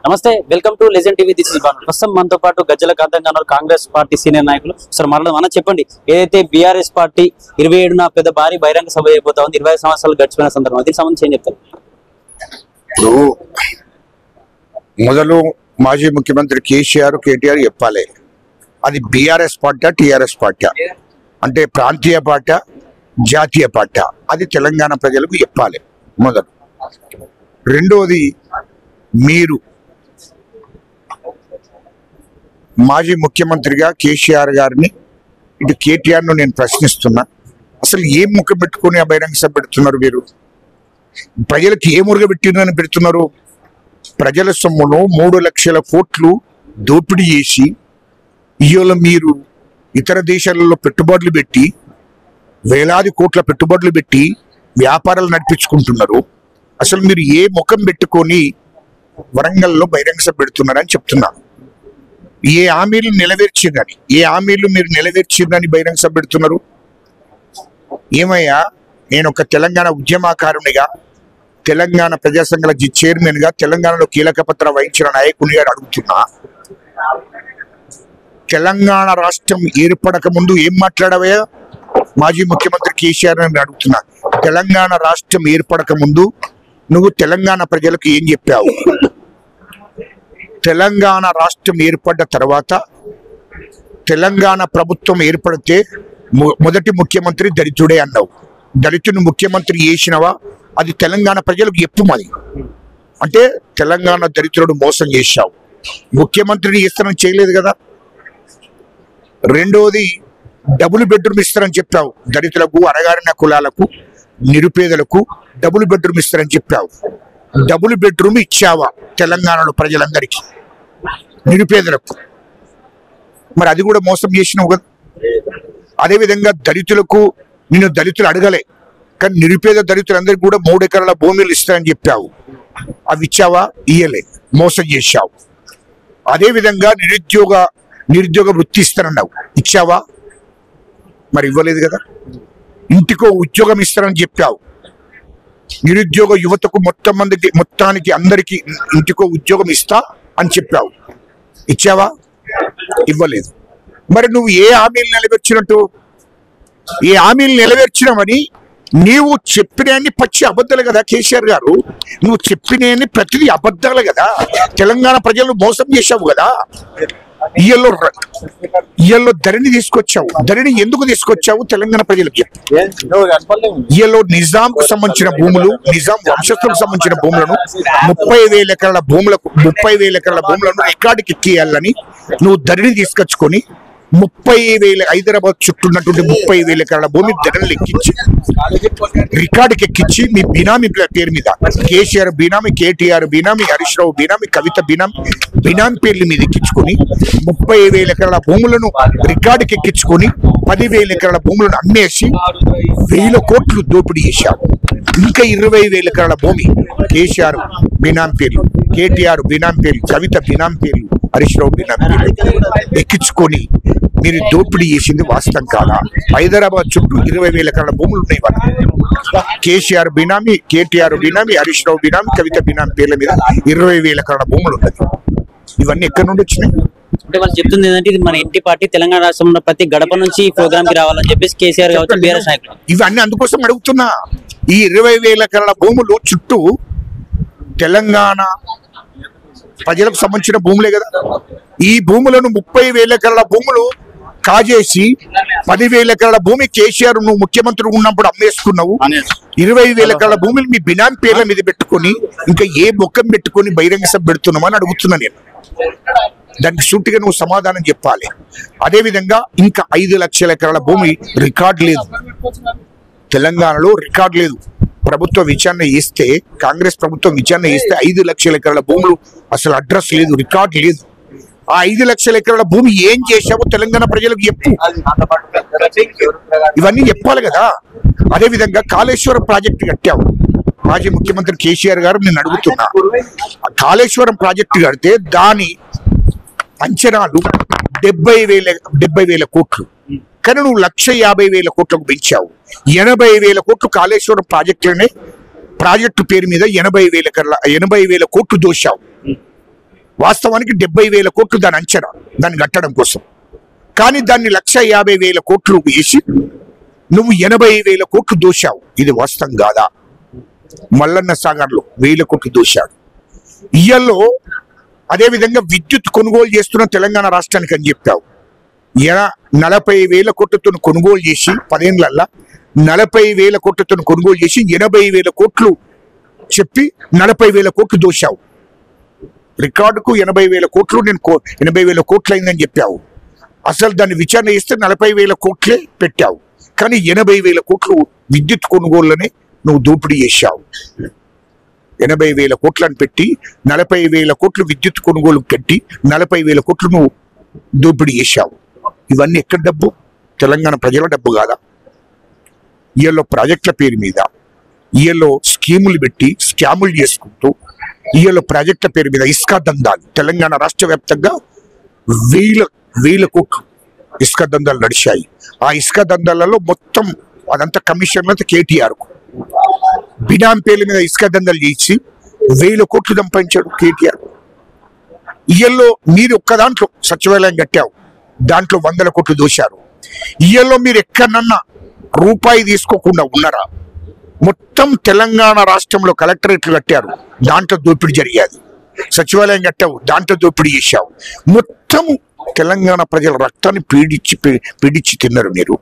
నమస్తే, welcome to legend TV. This is Banu. ప్రస్తుతం మనతో పాటు గజ్జల కాంతంగా ఉన్నారు కాంగ్రెస్ పార్టీ సీనియర్ నాయకులు. సార్ మనం చెప్పండి, ఏదైతే బీఆర్ఎస్ పార్టీ 27న పెద్ద భారీ బహిరంగ సభ అయిపోతా ఉంది, 25 సంవత్సరాలు గడిచిపోయిన సందర్భం, దీనికి సంబంధించి ఏం చెప్తారు? ఇప్పుడు మొదలు మాజీ ముఖ్యమంత్రి కేసీఆర్ కేటీఆర్ చెప్పాలి, అది బీఆర్ఎస్ పార్టీ టీఆర్ఎస్ పార్టీ అంటే ప్రాంతీయ పార్టీ జాతీయ పార్టీ, అది తెలంగాణ ప్రజలకు చెప్పాలి మొదలు. రెండోది, మీరు మాజీ ముఖ్యమంత్రిగా కేసీఆర్ గారిని ఇటు కేటీఆర్ను నేను ప్రశ్నిస్తున్నా, అసలు ఏం ముఖం పెట్టుకుని ఆ బహిరంగ సభ పెడుతున్నారు? మీరు ప్రజలకు ఏ మురుగ పెట్టిందని పెడుతున్నారు? ప్రజల సొమ్మును 3 లక్షల కోట్లు దోపిడీ చేసి ఇవాళ మీరు ఇతర దేశాలలో పెట్టుబడులు పెట్టి వేలాది కోట్ల పెట్టుబడులు పెట్టి వ్యాపారాలు నడిపించుకుంటున్నారు. అసలు మీరు ఏ ముఖం పెట్టుకొని వరంగల్లో బహిరంగ సభ పెడుతున్నారని చెప్తున్నారు. ఏ హామీలు నెరవేర్చిందని, ఏ హామీలు మీరు నెరవేర్చిందని బహిరంగ సభ పెడుతున్నారు? ఏమయ్యా, నేను ఒక తెలంగాణ ఉద్యమకారునిగా, తెలంగాణ ప్రజా సంఘాల చైర్మన్ గా, తెలంగాణలో కీలక పాత్ర వహించిన నాయకునిగా అడుగుతున్నా, తెలంగాణ రాష్ట్రం ఏర్పడక ముందు ఏం మాట్లాడవయ్యా మాజీ ముఖ్యమంత్రి కేసీఆర్ అని అడుగుతున్నా. తెలంగాణ రాష్ట్రం ఏర్పడక ముందు నువ్వు తెలంగాణ ప్రజలకు ఏం చెప్పావు? తెలంగాణ రాష్ట్రం ఏర్పడ్డ తర్వాత తెలంగాణ ప్రభుత్వం ఏర్పడితే మొదటి ముఖ్యమంత్రి దళితుడే అన్నావు. దళితుని ముఖ్యమంత్రి చేసినవా? అది తెలంగాణ ప్రజలకు చెప్పు. మరి అంటే తెలంగాణ దళితుడు మోసం చేశావు, ముఖ్యమంత్రిని ఇస్తానని చేయలేదు కదా. రెండోది, డబుల్ బెడ్రూమ్ ఇస్తారని చెప్పావు. దళితులకు, అణగారిన కులాలకు, నిరుపేదలకు డబుల్ బెడ్రూమ్ ఇస్తారని చెప్పావు. డబుల్ బెడ్రూమ్ ఇచ్చావా తెలంగాణలో ప్రజలందరికీ, నిరుపేదలకు? మరి అది కూడా మోసం చేసినావు కదా. అదేవిధంగా దళితులకు, నిన్ను దళితులు అడగలే కానీ నిరుపేద దళితులందరికీ కూడా 3 ఎకరాల భూములు ఇస్తారని చెప్పావు. అవి ఇచ్చావా? ఇయ్యలే, మోసం చేశావు. అదేవిధంగా నిరుద్యోగ వృత్తి ఇస్తానన్నావు, ఇచ్చావా? మరి ఇవ్వలేదు కదా. ఇంటికో ఉద్యోగం ఇస్తారని చెప్పావు. నిరుద్యోగ యువతకు మొత్తానికి అందరికి ఇంటికో ఉద్యోగం ఇస్తా అని చెప్పావు, ఇచ్చావా? ఇవ్వలేదు. మరి నువ్వు ఏ హామీలు నెరవేర్చినట్టు? ఏ హామీలు నెరవేర్చినామని నీవు చెప్పినన్ని పచ్చి అబద్ధాలు కదా కేసీఆర్ గారు. నువ్వు చెప్పినన్ని ప్రతిదీ అబద్ధాలు కదా. తెలంగాణ ప్రజలను మోసం చేశావు కదా. ఇయ్యలో ధరణి తీసుకొచ్చావు. ధరణి ఎందుకు తీసుకొచ్చావు? తెలంగాణ ప్రజలకి. ఇయ్యలో నిజాంకు సంబంధించిన భూములు, నిజాం వంశస్థులకు సంబంధించిన భూములను 30,000 ఎకరాల భూములను రికార్డుకి ఎక్కియాలని నువ్వు ధరణి తీసుకొచ్చుకొని 30,000 హైదరాబాద్ చుట్టూ ఉన్నటువంటి 30,000 ఎకరాల భూమి ధరలు ఎక్కించి రికార్డుకి ఎక్కించి మీ బినామీ పేరు మీద, కేసీఆర్ బినామీ, కేటీఆర్ బినామీ, హరీష్ రావు బినామీ, కవిత బినామీ పేర్ల మీద ఎక్కించుకొని 30,000 ఎకరాల భూములను రికార్డుకి ఎక్కించుకొని 10,000 ఎకరాల భూములను అమ్మేసి 1,000 కోట్లు దోపిడీ చేశావు. ఇంకా 20,000 ఎకరాల భూమి కేసీఆర్ బినామీ పేర్లు, కేటీఆర్ బినామీ పేర్లు, కవిత బినామీ పేర్లు, హరీష్ రావు బినామీ పేర్లు ఎక్కించుకొని మీరు దోపిడీ చేసింది వాస్తవం కాదా? హైదరాబాద్ చుట్టూ 20,000 ఎకరాల భూములు ఉన్నాయి. వాళ్ళ కేసీఆర్ బినామీ, కేటీఆర్ బినామీ, హరీష్ రావు బినామీ, కవిత బినామీ పేర్ల మీద 20,000 ఎకరాల భూములు ఉన్నాయి. ఇవన్నీ ఎక్కడి నుండి వచ్చినాయి? అంటే వాళ్ళు చెప్తుంది ఏంటంటే, ఇది మన ఇంటి పార్టీ తెలంగాణ రాష్ట్రంలో ప్రతి గడప నుంచి ఈ ప్రోగ్రామ్ కి రావాలని చెప్పేసి కేసీఆర్ కావచ్చు, బీఆర్ఎస్ నాయకులు. ఇవన్నీ అందుకోసం అడుగుతున్నా. ఈ 20,000 ఎకరాల భూములు చుట్టూ తెలంగాణ ప్రజలకు సంబంధించిన భూములే కదా. ఈ భూములను 30,000 ఎకరాల భూములు కాజేసి 10,000 ఎకరాల భూమి కేసీఆర్ నువ్వు ముఖ్యమంత్రి ఉన్నప్పుడు అమ్మేసుకున్నావు. 20,000 ఎకరాల భూములు మీ బినామీ పేర్ల మీద పెట్టుకొని ఇంకా ఏ ముఖం పెట్టుకొని బహిరంగ సభ పెడుతున్నావు అని అడుగుతున్నా నేను. దానికి సూటిగా నువ్వు సమాధానం చెప్పాలి. అదేవిధంగా ఇంకా 5 లక్షల ఎకరాల భూమి రికార్డు లేదు తెలంగాణలో, రికార్డు లేదు. ప్రభుత్వ విచారణ చేస్తే, కాంగ్రెస్ ప్రభుత్వం విచారణ చేస్తే 5 లక్షల ఎకరాల భూములు అసలు అడ్రస్ లేదు, రికార్డు లేదు. ఆ 5 లక్షల ఎకరాల భూమి ఏం చేశావో తెలంగాణ ప్రజలకు చెప్పు. ఇవన్నీ చెప్పాలి కదా. అదేవిధంగా కాళేశ్వరం ప్రాజెక్టు కట్టావు. మాజీ ముఖ్యమంత్రి కేసీఆర్ గారు నేను అడుగుతున్నా, కాళేశ్వరం ప్రాజెక్టు కడితే దాని అంచనాలు 70,000 కోట్లు, కానీ నువ్వు 1,50,000 కోట్లకు పెంచావు. 80,000 కోట్లు కాళేశ్వరం ప్రాజెక్టులనే, ప్రాజెక్టు పేరు మీద 80,000 కోట్లు దోశావు. వాస్తవానికి 70,000 కోట్లు దాని అంచనా, దాన్ని కట్టడం కోసం. కానీ దాన్ని 1,50,000 కోట్లు వేసి నువ్వు 80,000 కోట్లు దోశావు. ఇది వాస్తవం కాదా? మల్లన్న సాగర్లో 1,000 కోట్లు దోశాడు. ఇయ్యల్లో అదేవిధంగా విద్యుత్ కొనుగోలు చేస్తున్న తెలంగాణ రాష్ట్రానికి అని చెప్పావు. 40,000 కోట్లతో కొనుగోలు చేసి 10 ఏళ్లల్లా 40,000 కోట్లతో కొనుగోలు చేసి 80,000 కోట్లు చెప్పి 40,000 కోట్లు దోశావు. రికార్డుకు 80,000 కోట్లు, నేను 80,000 కోట్లు అయిందని చెప్పావు. అసలు దాన్ని విచారణ చేస్తే 40,000 కోట్లే పెట్టావు. కానీ 80,000 కోట్లు విద్యుత్ కొనుగోళ్ళనే నువ్వు దోపిడీ చేశావు. 80,000 కోట్లను పెట్టి 40,000 కోట్లు విద్యుత్ కొనుగోలు పెట్టి 40,000 కోట్లు నువ్వు దోపిడీ చేశావు. ఇవన్నీ ఎక్కడ డబ్బు? తెలంగాణ ప్రజల డబ్బు కాదా? ఈయల్లో ప్రాజెక్టుల పేరు మీద, ఈయల్లో స్కీములు పెట్టి స్కాములు చేసుకుంటూ, ఈయల్లో ప్రాజెక్టుల పేరు మీద ఇసుక దందాలు తెలంగాణ రాష్ట్ర వ్యాప్తంగా వేల కోట్లు ఇసుక దందాలు నడిచాయి. ఆ ఇసుక దందాలలో మొత్తం అదంతా కమిషన్లంతా కేటీఆర్కు. బినాం పేర్ల మీద ఇసుక దందాలు చేసి 1,000 కోట్లు సంపాదించాడు కేటీఆర్. ఈయల్లో మీరు ఒక్క దాంట్లో సచివాలయం కట్టావు, దాంట్లో 100 కోట్లు దోశారు. ఈయల్లో మీరు ఎక్కడన్నా రూపాయి తీసుకోకుండా ఉన్నారా? మొత్తం తెలంగాణ రాష్ట్రంలో కలెక్టరేట్లు కట్టారు, దాంట్లో దోపిడీ జరిగేది. సచివాలయం కట్టావు, దాంట్లో దోపిడీ చేశావు. మొత్తం తెలంగాణ ప్రజల రక్తాన్ని పీడించి తిన్నారు మీరు.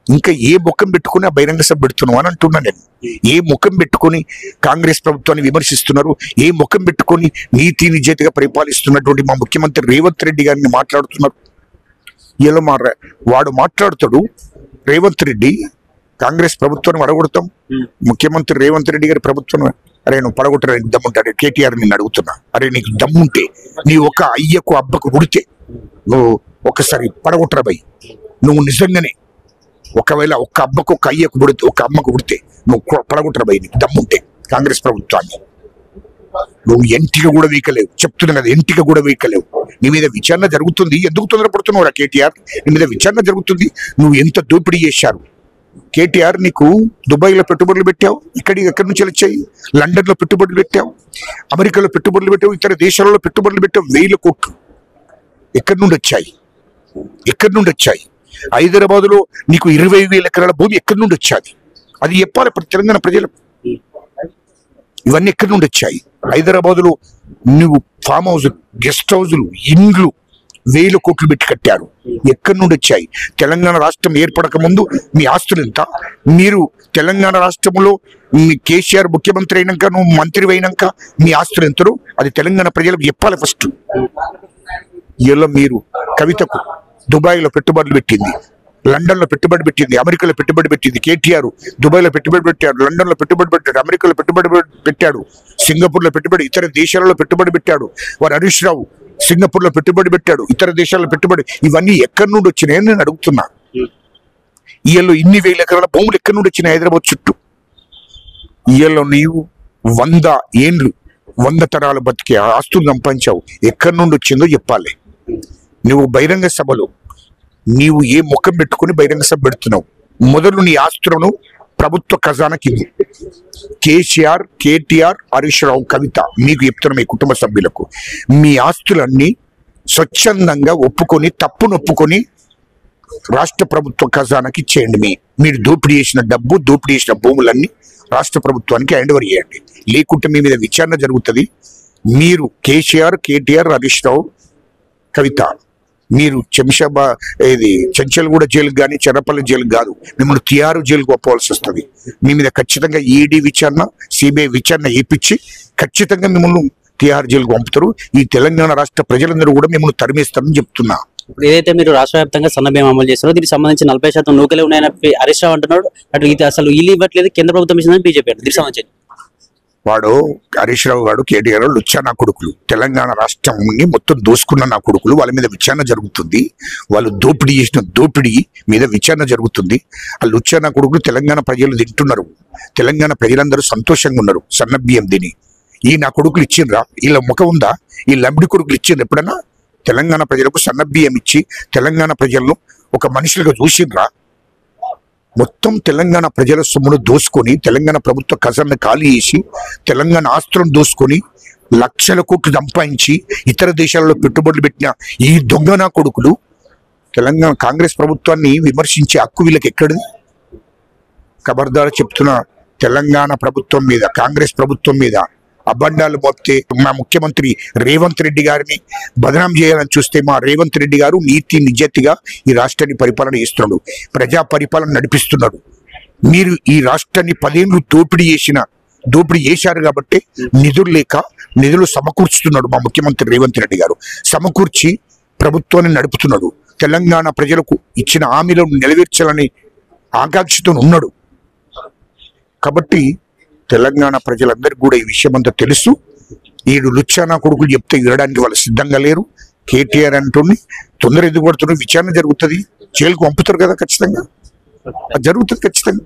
ఇంకా ఏ ముఖం పెట్టుకుని ఆ బహిరంగ సభ పెడుతున్నావు అని అంటున్నా నేను. ఏ ముఖం పెట్టుకుని కాంగ్రెస్ ప్రభుత్వాన్ని విమర్శిస్తున్నారు? ఏ ముఖం పెట్టుకుని నీతి నిజేతగా పరిపాలిస్తున్నటువంటి మా ముఖ్యమంత్రి రేవంత్ రెడ్డి గారిని మాట్లాడుతున్నారు? ఇలా వాడు మాట్లాడుతాడు, రేవంత్ రెడ్డి కాంగ్రెస్ ప్రభుత్వాన్ని పడగొడతాం, ముఖ్యమంత్రి రేవంత్ రెడ్డి గారి ప్రభుత్వం అరే నువ్వు పడగొట్టరా దమ్ముంటాడు. కేటీఆర్ నిన్ను అడుగుతున్నా, అరే నీకు దమ్ముంటే నీ ఒక అయ్యకు అబ్బకు పుడితే నువ్వు ఒకసారి పడగొట్టరా భయ్. నువ్వు నిజంగానే ఒకవేళ ఒక అబ్బకు ఒక అయ్యకు పుడితే, ఒక అమ్మకు పుడితే నువ్వు పడగొట్టరా భయ్, నీకు దమ్ముంటే కాంగ్రెస్ ప్రభుత్వాన్ని. నువ్వు ఎంటిక కూడా వీకలేవు, చెప్తున్నా కదా, ఎంటిక కూడా వీకలేవు. నీ మీద విచారణ జరుగుతుంది. ఎందుకు తొందరపడుతున్నావు రా కేటీఆర్? నీ మీద విచారణ జరుగుతుంది. నువ్వు ఎంత దోపిడీ చేశారు కేటీఆర్. నీకు దుబాయ్లో పెట్టుబడులు పెట్టావు, ఎక్కడి నుంచి వచ్చాయి? లండన్లో పెట్టుబడులు పెట్టావు, అమెరికాలో పెట్టుబడులు పెట్టావు, ఇతర దేశాలలో పెట్టుబడులు పెట్టావు. 1,000 కోట్లు ఎక్కడి నుండి వచ్చాయి? హైదరాబాద్లో నీకు 20,000 ఎకరాల భూమి ఎక్కడి నుండి వచ్చాది? అది చెప్పాలి తెలంగాణ ప్రజలకు. ఇవన్నీ ఎక్కడి నుండి వచ్చాయి? హైదరాబాద్లో నువ్వు ఫామ్ హౌజులు, గెస్ట్ హౌజులు, ఇండ్లు 1,000 కోట్లు పెట్టి కట్టారు. ఎక్కడి నుండి వచ్చాయి? తెలంగాణ రాష్ట్రం ఏర్పడక ముందు మీ ఆస్తులు ఎంత? మీరు తెలంగాణ రాష్ట్రంలో మీ కేసీఆర్ ముఖ్యమంత్రి అయినాక, నువ్వు మంత్రి అయినాక మీ ఆస్తులు ఎంతరు? అది తెలంగాణ ప్రజలకు చెప్పాలి ఫస్ట్. ఇలా మీరు కవితకు దుబాయ్లో పెట్టుబడులు పెట్టింది, లండన్లో పెట్టుబడి పెట్టింది, అమెరికాలో పెట్టుబడి పెట్టింది. కేటీఆర్ దుబాయ్లో పెట్టుబడి పెట్టాడు, లండన్లో పెట్టుబడి పెట్టాడు, అమెరికాలో పెట్టుబడి పెట్టాడు, సింగపూర్లో పెట్టుబడి, ఇతర దేశాలలో పెట్టుబడి పెట్టాడు. వారు హరీష్ రావు సింగపూర్లో పెట్టుబడి పెట్టాడు, ఇతర దేశాల్లో పెట్టుబడి. ఇవన్నీ ఎక్కడి నుండి వచ్చినాయని నేను అడుగుతున్నా. ఈయల్లో ఇన్ని 1,000 ఎకరాల భూములు ఎక్కడి నుండి వచ్చినాయి హైదరాబాద్ చుట్టూ? ఈయల్లో నీవు 100 ఏండ్లు 100 తరాలు బతికే ఆస్తులు సంపాదించావు. ఎక్కడి నుండి వచ్చిందో చెప్పాలి. నువ్వు బహిరంగ సభలో నీవు ఏ ముఖం పెట్టుకుని బహిరంగ సభ పెడుతున్నావు? మొదలు నీ ఆస్తులను ప్రభుత్వ ఖజానాకి కేసీఆర్, కేటీఆర్, హరీష్ రావు, కవిత మీకు చెప్తున్న మీ కుటుంబ సభ్యులకు మీ ఆస్తులన్నీ స్వచ్ఛందంగా ఒప్పుకొని, తప్పును ఒప్పుకొని రాష్ట్ర ప్రభుత్వ ఖజానాకి ఇచ్చేయండి. మీరు దోపిడీ చేసిన డబ్బు, దోపిడీ చేసిన భూములన్నీ రాష్ట్ర ప్రభుత్వానికి హ్యాండ్ ఓవర్ చేయండి. లేకుంటే మీ మీద విచారణ జరుగుతుంది. మీరు కేసీఆర్, కేటీఆర్, హరీష్ రావు, కవిత మీరు చెంచల్గూడ జైలుకు కానీ చెరపల్లి జైలుకు కాదు, మిమ్మల్ని తిహారు జైలుకు ఒప్పవలసి వస్తుంది. మీ మీద ఖచ్చితంగా ఈడీ విచారణ, సిబిఐ విచారణ చేపించి ఖచ్చితంగా మిమ్మల్ని తిహారు జైలుకు పంపుతారు. ఈ తెలంగాణ రాష్ట్ర ప్రజలందరూ కూడా మిమ్మల్ని తరిమేస్తారని చెప్తున్నా. ఏదైతే మీరు రాష్ట్ర వ్యాప్తంగా సన్నబియ్యం అమలు చేస్తారో దీనికి సంబంధించి 40% నూకలే ఉన్నాయని హరీష్ రావు అంటున్నాడు. అటు ఇది అసలు ఇల్లు ఇవ్వట్లేదు, కేంద్ర ప్రభుత్వం ఇచ్చిందని బీజేపీ అంటారు. దీనికి సంబంధించి వాడు హరీష్ రావు గారు, కేటీఆర్ లుచ్చా నా కొడుకులు, తెలంగాణ రాష్ట్రాన్ని మొత్తం దోసుకున్న నా కొడుకులు. వాళ్ళ మీద విచారణ జరుగుతుంది. వాళ్ళు దోపిడీ చేసిన దోపిడీ మీద విచారణ జరుగుతుంది. ఆ లుచ్చా నా కొడుకులు తెలంగాణ ప్రజలు తింటున్నారు. తెలంగాణ ప్రజలందరూ సంతోషంగా ఉన్నారు. సన్నబియ్యం తిని ఈ నా కొడుకులు ఇచ్చిండ్రా? వీళ్ళ ముఖం ఉందా? ఈ లంబడి కొడుకులు ఇచ్చిండ్రు ఎప్పుడన్నా? తెలంగాణ ప్రజలకు సన్నబియ్యం ఇచ్చి తెలంగాణ ప్రజలను ఒక మనుషులుగా చూసిండ్రా? మొత్తం తెలంగాణ ప్రజల సొమ్మును దోసుకొని, తెలంగాణ ప్రభుత్వ ఖజానాను ఖాళీ చేసి, తెలంగాణ ఆస్తులను దోసుకొని లక్షల కోట్లు సంపాదించి ఇతర దేశాలలో పెట్టుబడులు పెట్టిన ఈ దొంగనా కొడుకులు తెలంగాణ కాంగ్రెస్ ప్రభుత్వాన్ని విమర్శించే హక్కు వీళ్ళకి ఎక్కడిది? ఖబర్దారు చెప్తున్న తెలంగాణ ప్రభుత్వం మీద, కాంగ్రెస్ ప్రభుత్వం మీద అబండాలు మోపితే మా ముఖ్యమంత్రి రేవంత్ రెడ్డి గారిని బదనాం చేయాలని చూస్తే మా రేవంత్ రెడ్డి గారు నీతి నిజాయితీగా ఈ రాష్ట్రాన్ని పరిపాలన చేస్తున్నాడు, ప్రజా పరిపాలన నడిపిస్తున్నాడు. మీరు ఈ రాష్ట్రాన్ని 10 ఏళ్ళు దోపిడీ చేశారు కాబట్టి నిధులు లేక నిధులు సమకూర్చుతున్నాడు మా ముఖ్యమంత్రి రేవంత్ రెడ్డి గారు. సమకూర్చి ప్రభుత్వాన్ని నడుపుతున్నాడు. తెలంగాణ ప్రజలకు ఇచ్చిన హామీలను నెరవేర్చాలని ఆకాంక్షతో ఉన్నాడు. కాబట్టి తెలంగాణ ప్రజలందరికీ కూడా ఈ విషయం అంతా తెలుసు. ఈడు లుచ్చానా కొడుకులు చెప్తే వినడానికి వాళ్ళు సిద్ధంగా లేరు. కేటీఆర్ అంటుంది తొందర ఎందుకు పడుతున్నారు, విచారణ జరుగుతుంది, జైలుకు పంపుతారు కదా, ఖచ్చితంగా అది జరుగుతుంది ఖచ్చితంగా.